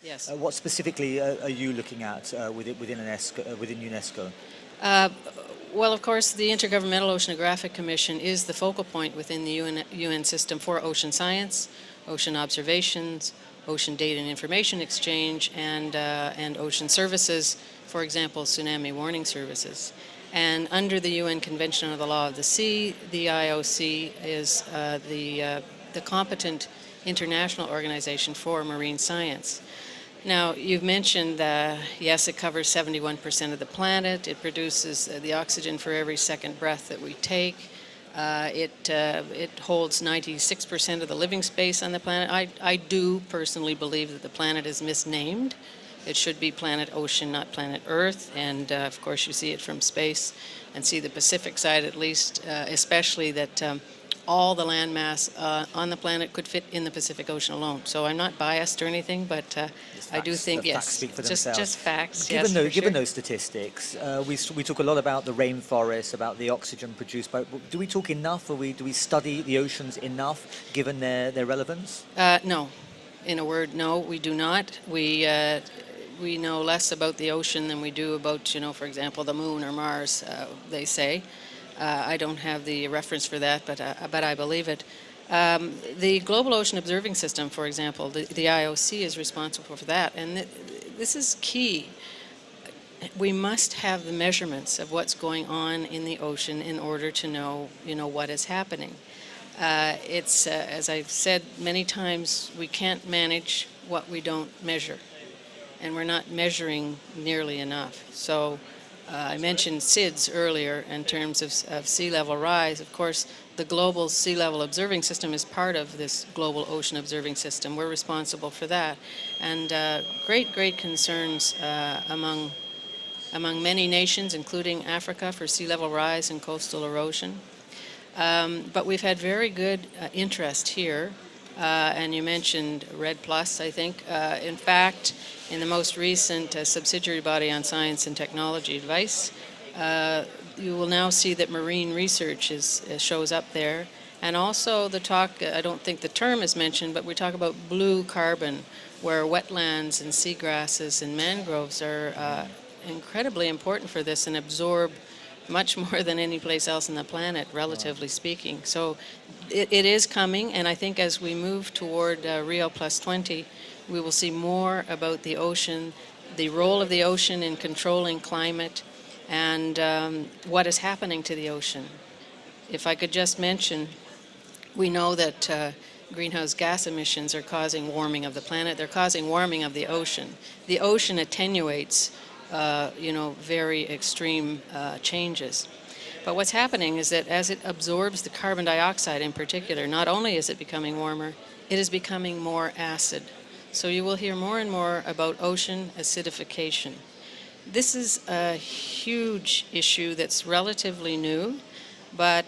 Yes. What specifically are you looking at within UNESCO? Within UNESCO? Uh, well, of course, the Intergovernmental Oceanographic Commission is the focal point within the UN system for ocean science, ocean observations, ocean data and information exchange, and ocean services, for example, tsunami warning services. And under the UN Convention on the Law of the Sea, the IOC is the competent international organization for marine science. Now, you've mentioned, yes, it covers 71% of the planet. It produces the oxygen for every second breath that we take. It holds 96% of the living space on the planet. I do personally believe that the planet is misnamed. It should be planet ocean, not planet Earth. And of course, you see it from space and see the Pacific side at least, especially that all the landmass on the planet could fit in the Pacific Ocean alone. So I'm not biased or anything, but I do think, yes, facts speak for just themselves. facts. Given Yes, those, for given sure. those statistics, we talk a lot about the rainforests, about the oxygen produced. But do we talk enough? Do we study the oceans enough, given their relevance? No. In a word, no, we do not. We know less about the ocean than we do about, for example, the moon or Mars, they say. I don't have the reference for that, but I believe it. The Global Ocean Observing System, for example, the IOC is responsible for that, and this is key. We must have the measurements of what's going on in the ocean in order to know, what is happening. It's as I've said many times, we can't manage what we don't measure, and we're not measuring nearly enough. So I mentioned SIDS earlier in terms of sea level rise. Of course, the Global Sea Level Observing System is part of this Global Ocean Observing System. We're responsible for that. And great concerns among many nations, including Africa, for sea level rise and coastal erosion. But we've had very good interest here. And you mentioned RED Plus, I think. In fact, in the most recent subsidiary body on science and technology advice, you will now see that marine research shows up there. And also the talk, I don't think the term is mentioned, but we talk about blue carbon, where wetlands and seagrasses and mangroves are incredibly important for this and absorb much more than any place else on the planet, relatively speaking. So it is coming, and I think as we move toward Rio Plus 20, we will see more about the ocean, the role of the ocean in controlling climate, and what is happening to the ocean. If I could just mention, we know that greenhouse gas emissions are causing warming of the planet. They're causing warming of the ocean. The ocean attenuates very extreme changes. But what's happening is that as it absorbs the carbon dioxide in particular, not only is it becoming warmer, it is becoming more acid. So you will hear more and more about ocean acidification. This is a huge issue that's relatively new, but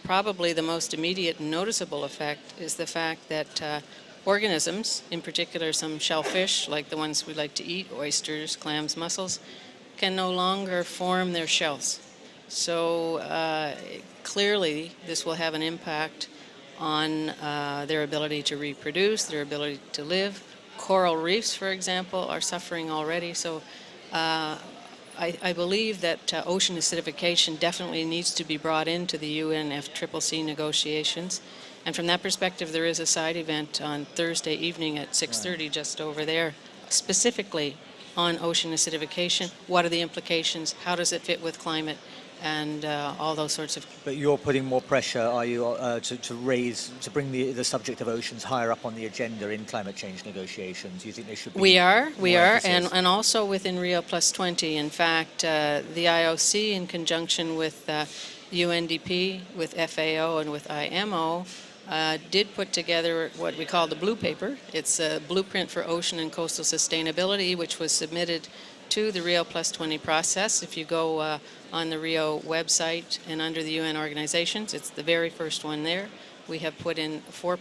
probably the most immediate and noticeable effect is the fact that organisms, in particular some shellfish, like the ones we like to eat, oysters, clams, mussels, can no longer form their shells. So clearly this will have an impact on their ability to reproduce, their ability to live. Coral reefs, for example, are suffering already. So I believe that ocean acidification definitely needs to be brought into the UNFCCC negotiations. And from that perspective, there is a side event on Thursday evening at 6:30 just over there, specifically on ocean acidification. What are the implications? How does it fit with climate? And all those sorts of... But you're putting more pressure, are you, to bring the subject of oceans higher up on the agenda in climate change negotiations? You think they should be? We are, emphasis? and also within Rio Plus 20. In fact, the IOC, in conjunction with UNDP, with FAO, and with IMO, did put together what we call the Blue Paper. It's a blueprint for ocean and coastal sustainability, which was submitted to the Rio Plus 20 process. If you go on the Rio website and under the UN organizations, it's the very first one there. We have put in 4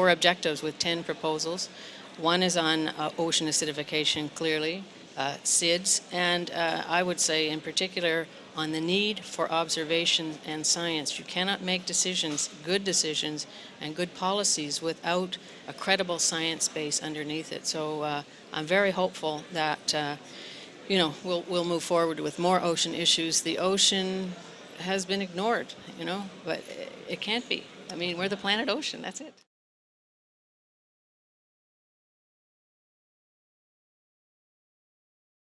objectives with 10 proposals. One is on ocean acidification, clearly, SIDS, and I would say in particular on the need for observation and science. You cannot make decisions, good decisions, and good policies without a credible science base underneath it. So I'm very hopeful that we'll move forward with more ocean issues. The ocean has been ignored, but it can't be. I mean, we're the planet ocean. That's it.